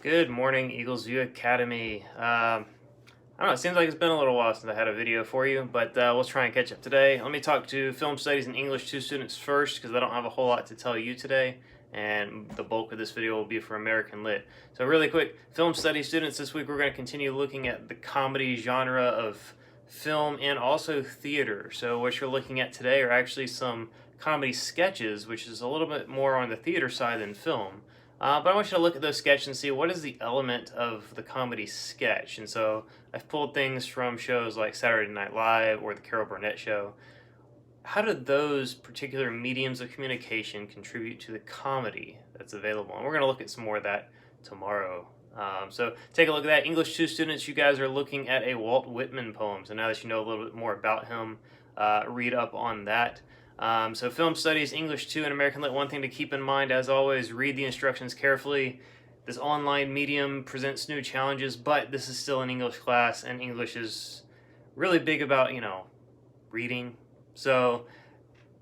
Good morning, Eagles View Academy. I don't know, it seems like it's been a little while since I had a video for you, but we'll try and catch up today. Let me talk to Film Studies and English 2 students first, because I don't have a whole lot to tell you today, and the bulk of this video will be for American Lit. So really quick, Film Studies students, this week we're going to continue looking at the comedy genre of film and also theater. So what you're looking at today are actually some comedy sketches, which is a little bit more on the theater side than film. But I want you to look at those sketches and see what is the element of the comedy sketch. And so I've pulled things from shows like Saturday Night Live or the Carol Burnett Show. How do those particular mediums of communication contribute to the comedy that's available? And we're going to look at some more of that tomorrow. So take a look at that. English 2 students, you guys are looking at a Walt Whitman poem. So now that you know a little bit more about him, read up on that. So Film Studies, English 2, and American Lit, one thing to keep in mind, as always, read the instructions carefully. This online medium presents new challenges, but this is still an English class, and English is really big about, reading. So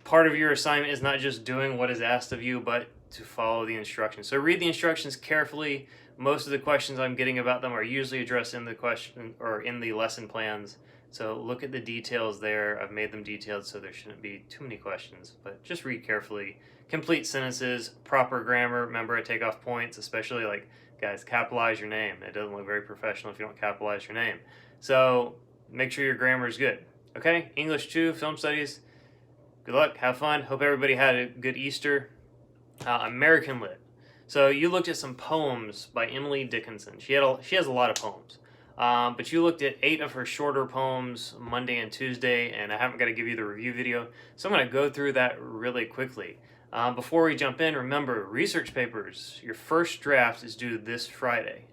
part of your assignment is not just doing what is asked of you, but to follow the instructions. So read the instructions carefully. Most of the questions I'm getting about them are usually addressed in the question or in the lesson plans. So look at the details there. I've made them detailed so there shouldn't be too many questions, but just read carefully. Complete sentences, proper grammar. Remember, I take off points, especially guys, capitalize your name. It doesn't look very professional if you don't capitalize your name. So make sure your grammar is good. Okay, English 2, Film Studies. Good luck, have fun. Hope everybody had a good Easter. American Lit. So you looked at some poems by Emily Dickinson. She has a lot of poems. But you looked at 8 of her shorter poems Monday and Tuesday, and I haven't got to give you the review video, so I'm going to go through that really quickly. Before we jump in, remember, research papers, your first draft is due this Friday.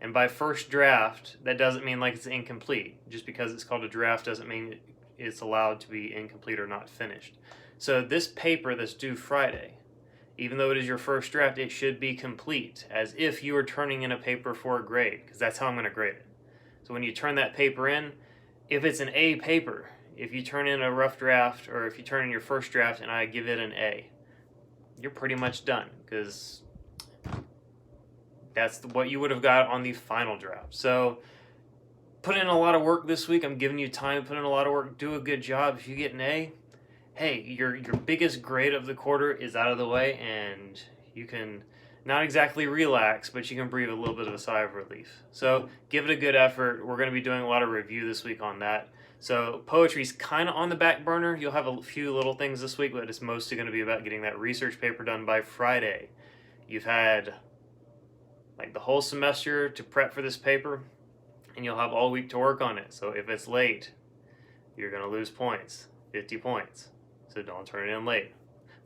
And by first draft, that doesn't mean it's incomplete. Just because it's called a draft doesn't mean it's allowed to be incomplete or not finished. So this paper that's due Friday, even though it is your first draft, it should be complete, as if you were turning in a paper for a grade, because that's how I'm going to grade it. So when you turn that paper in, if it's an A paper, if you turn in a rough draft or if you turn in your first draft and I give it an A, you're pretty much done, because that's what you would have got on the final draft. So put in a lot of work this week. I'm giving you time to put in a lot of work. Do a good job. If you get an A, hey, your biggest grade of the quarter is out of the way, and you can not exactly relax, but you can breathe a little bit of a sigh of relief. So give it a good effort. We're going to be doing a lot of review this week on that. So poetry's kind of on the back burner. You'll have a few little things this week, but it's mostly going to be about getting that research paper done by Friday. You've had the whole semester to prep for this paper, and you'll have all week to work on it. So if it's late, you're going to lose points, 50 points. So don't turn it in late.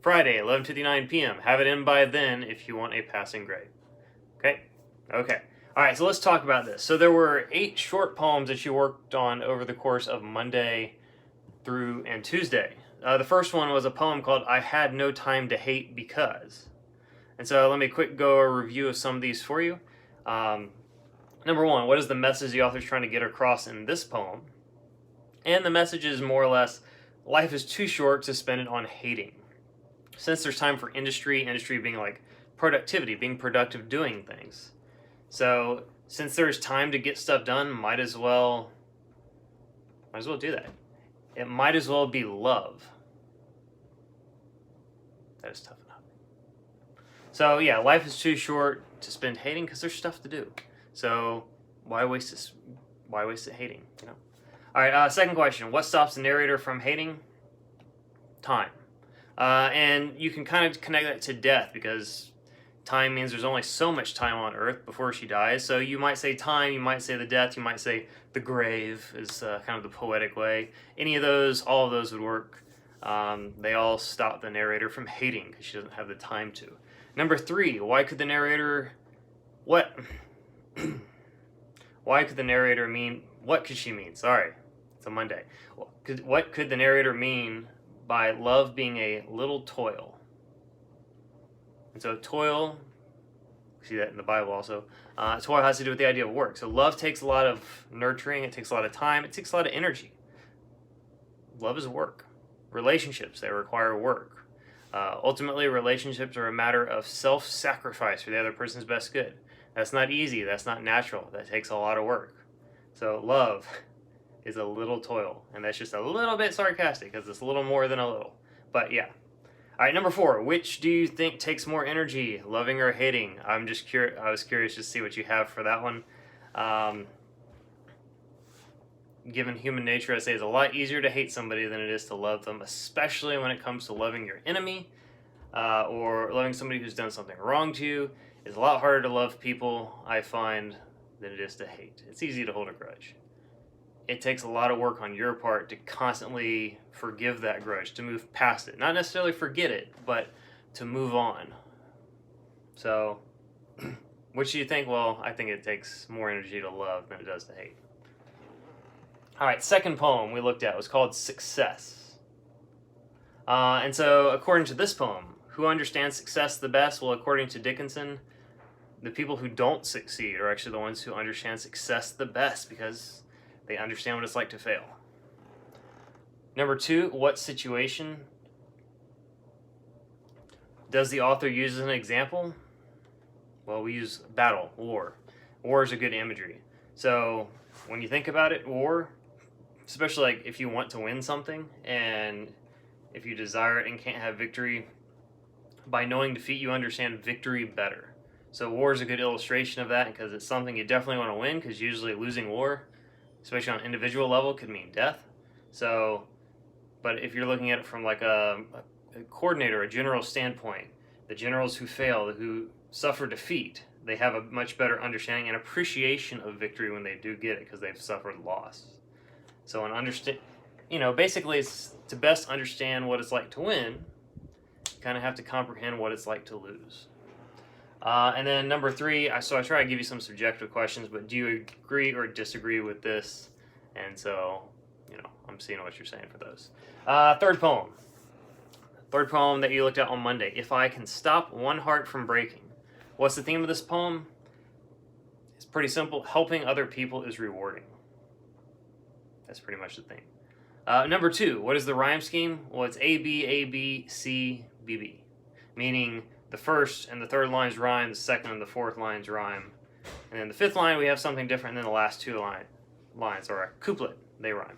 Friday, 11:59 p.m. Have it in by then if you want a passing grade. Okay? Okay. All right, so let's talk about this. So there were 8 short poems that you worked on over the course of Monday through and Tuesday. The first one was a poem called I Had No Time to Hate Because. And so let me quick go a review of some of these for you. Number 1, what is the message the author's trying to get across in this poem? And the message is more or less, life is too short to spend it on hating. Since there's time for industry being productivity, being productive, doing things. So since there's time to get stuff done, might as well do that. It might as well be love. That is tough enough. So yeah, life is too short to spend hating because there's stuff to do. So why waste it hating? All right. Second question: what stops the narrator from hating? Time. And you can kind of connect that to death, because time means there's only so much time on earth before she dies. So you might say time, you might say the death, you might say the grave is kind of the poetic way. Any of those, all of those would work. They all stop the narrator from hating because she doesn't have the time to. Number 3, why could the narrator mean, what could she mean? Sorry, it's a Monday. What could the narrator mean by love being a little toil? And so toil, see that in the Bible also, toil has to do with the idea of work. So love takes a lot of nurturing, it takes a lot of time, it takes a lot of energy. Love is work. Relationships, they require work. Ultimately, relationships are a matter of self-sacrifice for the other person's best good. That's not easy. That's not natural. That takes a lot of work. So love is a little toil, and that's just a little bit sarcastic because it's a little more than a little. But yeah. All right, number 4. Which do you think takes more energy, loving or hating? I'm just curious. I was curious to see what you have for that one. Given human nature, I say it's a lot easier to hate somebody than it is to love them, especially when it comes to loving your enemy or loving somebody who's done something wrong to you. It's a lot harder to love people, I find, than it is to hate. It's easy to hold a grudge. It takes a lot of work on your part to constantly forgive that grudge, to move past it. Not necessarily forget it, but to move on. So, which do you think? Well, I think it takes more energy to love than it does to hate. All right, second poem we looked at was called Success. And so, according to this poem, who understands success the best? Well, according to Dickinson, the people who don't succeed are actually the ones who understand success the best because they understand what it's like to fail. Number 2, what situation does the author use as an example? Well, we use battle, war. War is a good imagery. So, when you think about it, war, especially like if you want to win something and if you desire it and can't have victory, by knowing defeat you understand victory better. So war is a good illustration of that because it's something you definitely want to win, because usually losing war, especially on an individual level, could mean death. So, but if you're looking at it from like a coordinator, a general standpoint, the generals who fail, who suffer defeat, they have a much better understanding and appreciation of victory when they do get it because they've suffered loss. So basically it's to best understand what it's like to win, you kind of have to comprehend what it's like to lose. And then number 3, so I try to give you some subjective questions, but do you agree or disagree with this? And so, I'm seeing what you're saying for those. Third poem that you looked at on Monday, If I Can Stop One Heart From Breaking. What's the theme of this poem? It's pretty simple. Helping other people is rewarding. That's pretty much the theme. Number 2, what is the rhyme scheme? Well, it's A, B, A, B, C, B, B. Meaning the first and the third lines rhyme, the second and the fourth lines rhyme. And then the fifth line, we have something different than the last 2 lines, or a couplet, they rhyme.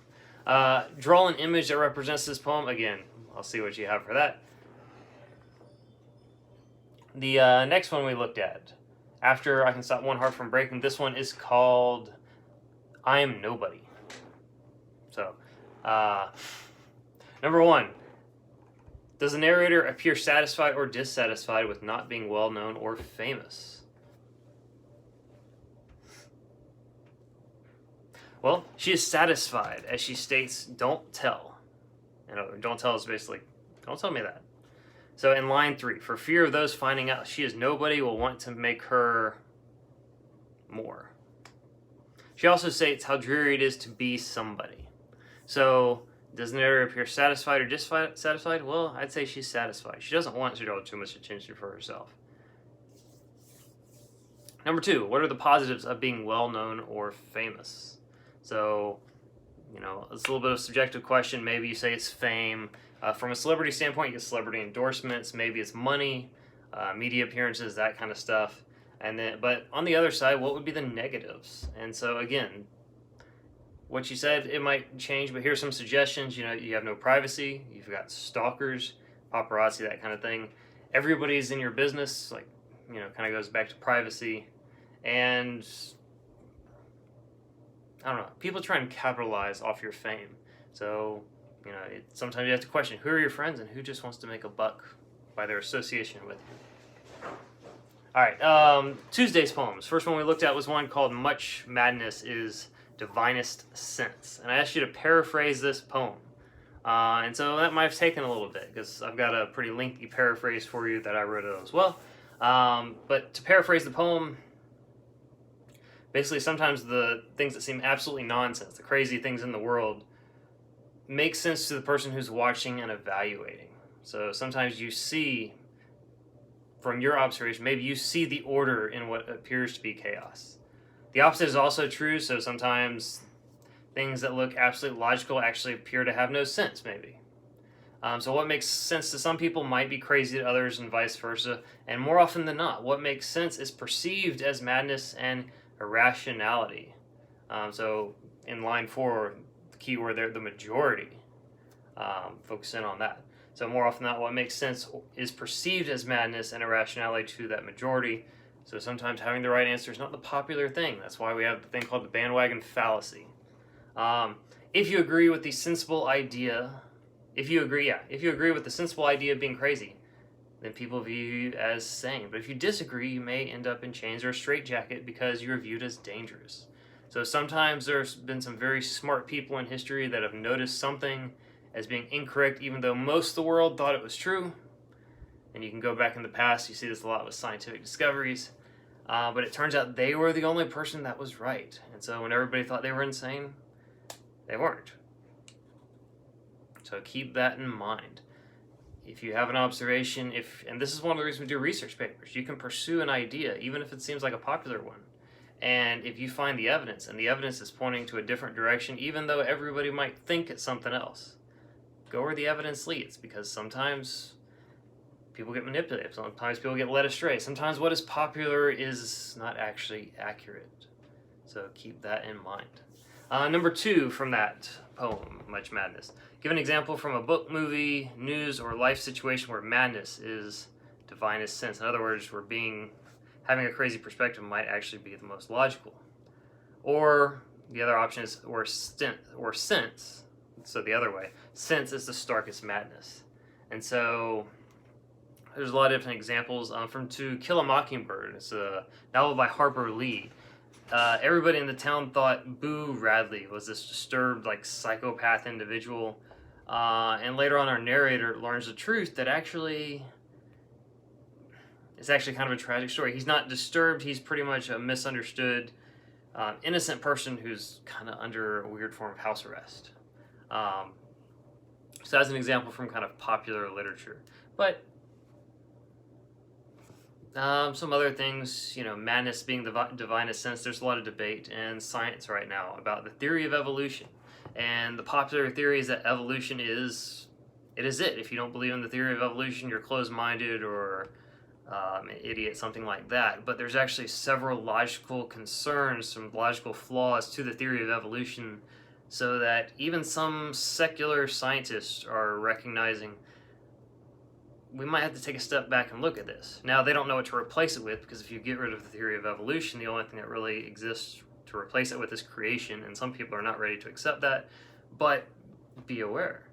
Draw an image that represents this poem. Again, I'll see what you have for that. The next one we looked at, After I Can Stop One Heart From Breaking, this one is called I Am Nobody. So, number 1, does the narrator appear satisfied or dissatisfied with not being well known or famous? Well, she is satisfied, as she states, don't tell. Don't tell is basically, don't tell me that. So in line 3, for fear of those finding out she is nobody will want to make her more. She also states how dreary it is to be somebody. So, does the narrator appear satisfied or dissatisfied? Well, I'd say she's satisfied. She doesn't want to draw too much attention for herself. Number 2, what are the positives of being well-known or famous? So, it's a little bit of a subjective question. Maybe you say it's fame. From a celebrity standpoint, you get celebrity endorsements. Maybe it's money, media appearances, that kind of stuff. But on the other side, what would be the negatives? And so, again, what you said, it might change, but here's some suggestions. You have no privacy. You've got stalkers, paparazzi, that kind of thing. Everybody's in your business, kind of goes back to privacy. And I don't know, people try and capitalize off your fame. So, sometimes you have to question, who are your friends and who just wants to make a buck by their association with you? All right, Tuesday's poems. First one we looked at was one called Much Madness is Divinest Sense. And I asked you to paraphrase this poem. And so that might have taken a little bit because I've got a pretty lengthy paraphrase for you that I wrote as well. But to paraphrase the poem, basically sometimes the things that seem absolutely nonsense, the crazy things in the world, make sense to the person who's watching and evaluating. So sometimes you see, from your observation, maybe you see the order in what appears to be chaos. The opposite is also true, so sometimes things that look absolutely logical actually appear to have no sense, maybe. So what makes sense to some people might be crazy to others, and vice versa. And more often than not, what makes sense is perceived as madness and irrationality. So in line 4, the key word there, the majority. Focus in on that. So more often than not, what makes sense is perceived as madness and irrationality to that majority. So sometimes having the right answer is not the popular thing. That's why we have the thing called the bandwagon fallacy. If you agree with the sensible idea, if you agree with the sensible idea of being crazy, then people view you as sane. But if you disagree, you may end up in chains or a straitjacket because you're viewed as dangerous. So sometimes there's been some very smart people in history that have noticed something as being incorrect, even though most of the world thought it was true. And you can go back in the past, you see this a lot with scientific discoveries. But it turns out they were the only person that was right. And so when everybody thought they were insane, they weren't. So keep that in mind. If you have an observation, and this is one of the reasons we do research papers, you can pursue an idea, even if it seems like a popular one. And if you find the evidence, and the evidence is pointing to a different direction, even though everybody might think it's something else, go where the evidence leads, because sometimes people get manipulated. Sometimes people get led astray. Sometimes what is popular is not actually accurate. So keep that in mind. Number 2 from that poem, Much Madness. Give an example from a book, movie, news, or life situation where madness is divinest sense. In other words, where having a crazy perspective might actually be the most logical. Or the other option is or sense. So the other way, sense is the starkest madness. And so there's a lot of different examples. From To Kill a Mockingbird, it's a novel by Harper Lee. Everybody in the town thought Boo Radley was this disturbed, psychopath individual. And later on, our narrator learns the truth that it's actually kind of a tragic story. He's not disturbed. He's pretty much a misunderstood, innocent person who's kind of under a weird form of house arrest. So that's an example from kind of popular literature. But some other things, madness being the divinest sense, there's a lot of debate in science right now about the theory of evolution. And the popular theory is that evolution is it. If you don't believe in the theory of evolution, you're closed-minded or an idiot, something like that. But there's actually several logical concerns, some logical flaws to the theory of evolution, so that even some secular scientists are recognizing we might have to take a step back and look at this. Now, they don't know what to replace it with, because if you get rid of the theory of evolution, the only thing that really exists to replace it with is creation, and some people are not ready to accept that. But be aware,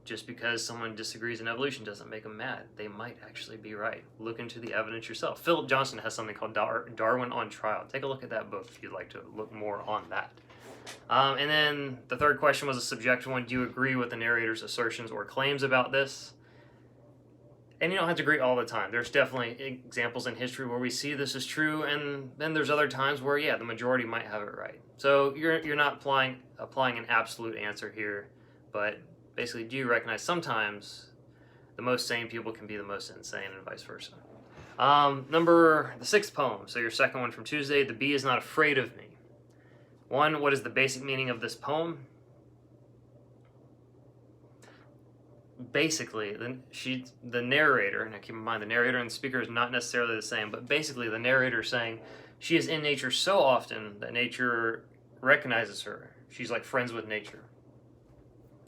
just because someone disagrees in evolution doesn't make them mad. They might actually be right. Look into the evidence yourself. Philip Johnson has something called Darwin on Trial. Take a look at that book if you'd like to look more on that. And then the third question was a subjective one. Do you agree with the narrator's assertions or claims about this? And you don't have to agree all the time. There's definitely examples in history where we see this is true, and then there's other times where, the majority might have it right. So you're not applying an absolute answer here, but basically, do you recognize sometimes the most sane people can be the most insane, and vice versa? The 6th poem, so your second one from Tuesday, The Bee is Not Afraid of Me. 1, what is the basic meaning of this poem? Basically, the narrator, and keep in mind the narrator and the speaker is not necessarily the same, but basically the narrator is saying she is in nature so often that nature recognizes her. She's like friends with nature.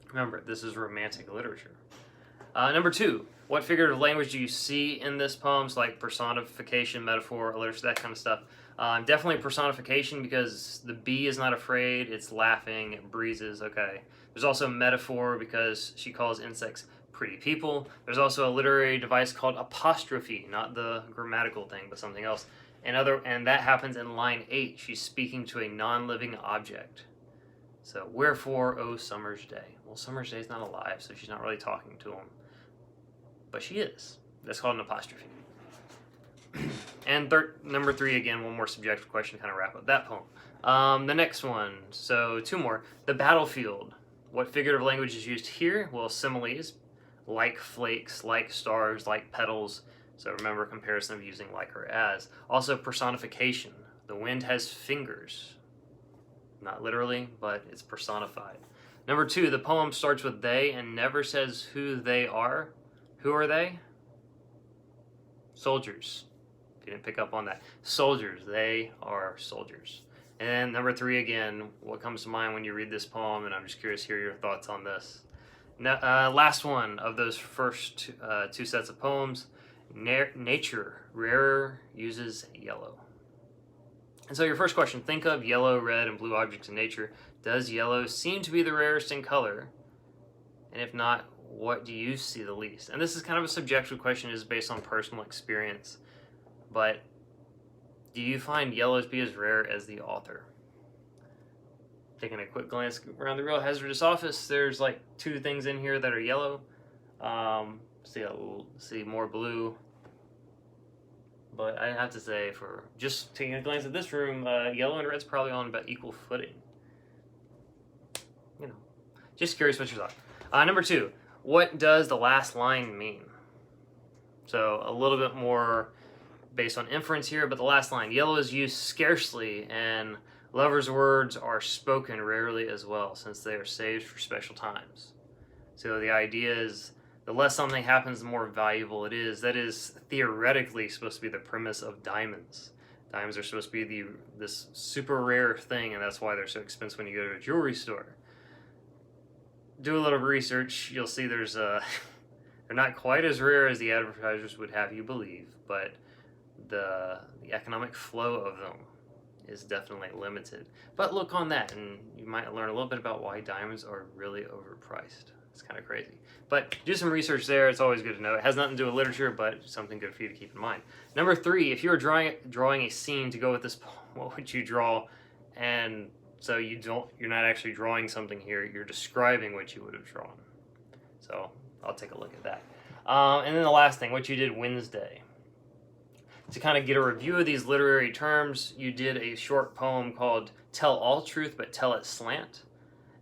Remember, this is romantic literature. Number 2, what figurative language do you see in this poem? It's like personification, metaphor, alliteration, that kind of stuff. Definitely personification, because the bee is not afraid, it's laughing, it breezes, okay. There's also metaphor because she calls insects pretty people. There's also a literary device called apostrophe, not the grammatical thing, but something else. And that happens in line 8. She's speaking to a non-living object. So, wherefore, O summer's day? Well, summer's day is not alive, so she's not really talking to him. But she is. That's called an apostrophe. And number 3, again, one more subjective question to kind of wrap up that poem. The next one, so 2 more. The battlefield. What figurative language is used here? Well, similes, like flakes, like stars, like petals. So remember, comparison of using like or as. Also, personification. The wind has fingers. Not literally, but it's personified. Number 2, the poem starts with they and never says who they are. Who are they? Soldiers. If you didn't pick up on that. Soldiers. They are soldiers. And number 3 again, what comes to mind when you read this poem, and I'm just curious to hear your thoughts on this. Last one of those first two sets of poems, nature, rarer, uses yellow. And so your first question, think of yellow, red, and blue objects in nature. Does yellow seem to be the rarest in color? And if not, what do you see the least? And this is kind of a subjective question, it is based on personal experience. But do you find yellow to be as rare as the author? Taking a quick glance around the Real Hazardous office, there's like 2 things in here that are yellow. See more blue. But I have to say, for just taking a glance at this room, yellow and red's probably on about equal footing. You know, just curious what you thought. Number 2, what does the last line mean? So a little bit more based on inference here, but the last line, yellow is used scarcely, and lovers' words are spoken rarely as well, since they are saved for special times. So the idea is, the less something happens, the more valuable it is. That is theoretically supposed to be the premise of diamonds. Diamonds are supposed to be this super rare thing, and that's why they're so expensive when you go to a jewelry store. Do a little research, you'll see they're not quite as rare as the advertisers would have you believe, but the economic flow of them is definitely limited. But look on that, and you might learn a little bit about why diamonds are really overpriced. It's kind of crazy. But do some research there. It's always good to know. It has nothing to do with literature, but something good for you to keep in mind. Number 3, if you were drawing a scene to go with this poem, what would you draw? And so you're not actually drawing something here. You're describing what you would have drawn. So I'll take a look at that. And then the last thing, what you did Wednesday. To kind of get a review of these literary terms, you did a short poem called Tell All Truth, but Tell It Slant.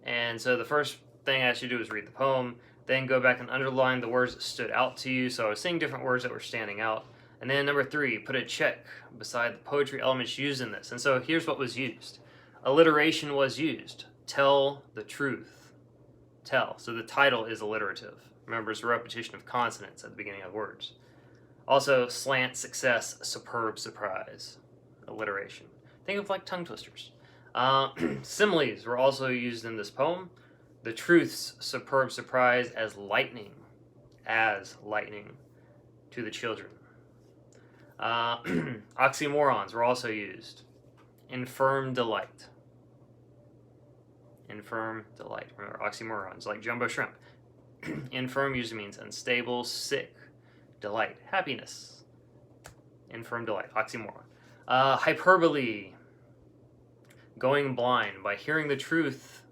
And so the first thing I asked you to do was read the poem, then go back and underline the words that stood out to you. So I was seeing different words that were standing out. And then number 3, put a check beside the poetry elements used in this. And so here's what was used. Alliteration was used. Tell the truth. Tell. So the title is alliterative. Remember, it's a repetition of consonants at the beginning of words. Also, slant, success, superb, surprise. Alliteration. Think of like tongue twisters. Similes were also used in this poem. The truth's superb surprise as lightning to the children. Oxymorons were also used. Infirm delight. Infirm delight. Remember, oxymorons, like jumbo shrimp. Infirm usually means unstable, sick. Delight, happiness. Infirm delight, oxymoron. Hyperbole. Going blind. By hearing the truth,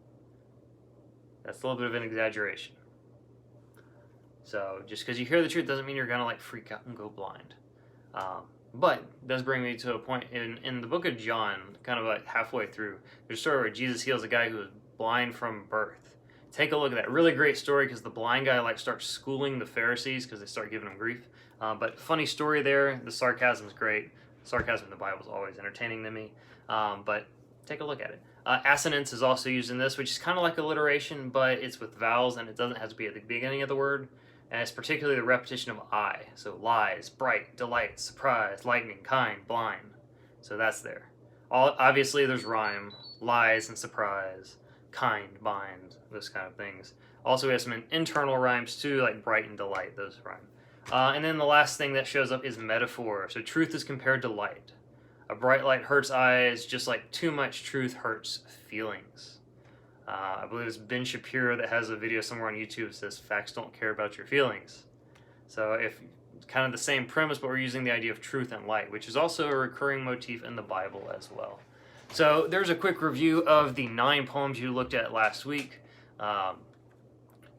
that's a little bit of an exaggeration. So just because you hear the truth doesn't mean you're going to like freak out and go blind. But it does bring me to a point in the book of John, kind of like halfway through, there's a story where Jesus heals a guy who was blind from birth. Take a look at that. Really great story, because the blind guy like starts schooling the Pharisees because they start giving him grief. But funny story there. The sarcasm is great. Sarcasm in the Bible is always entertaining to me. But take a look at it. Assonance is also used in this, which is kind of like alliteration, but it's with vowels, and it doesn't have to be at the beginning of the word. And it's particularly the repetition of I. So lies, bright, delight, surprise, lightning, kind, blind. So that's there. Obviously there's rhyme, lies and surprise, kind, bind, those kind of things. Also we have some internal rhymes too, like bright and delight, those rhyme. And then the last thing that shows up is metaphor. So truth is compared to light. A bright light hurts eyes, just like too much truth hurts feelings. I believe it's Ben Shapiro that has a video somewhere on YouTube that says facts don't care about your feelings. So if kind of the same premise, but we're using the idea of truth and light, which is also a recurring motif in the Bible as well. So there's a quick review of the 9 poems you looked at last week.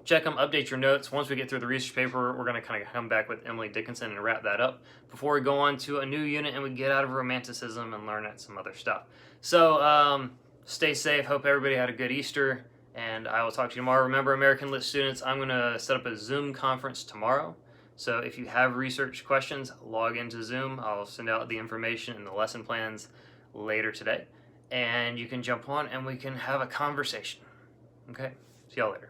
Check them, update your notes. Once we get through the research paper, we're going to kind of come back with Emily Dickinson and wrap that up before we go on to a new unit and we get out of romanticism and learn at some other stuff. So stay safe. Hope everybody had a good Easter, and I will talk to you tomorrow. Remember, American Lit students, I'm going to set up a Zoom conference tomorrow. So if you have research questions, log into Zoom. I'll send out the information and the lesson plans later today, and you can jump on and we can have a conversation. Okay? See y'all later.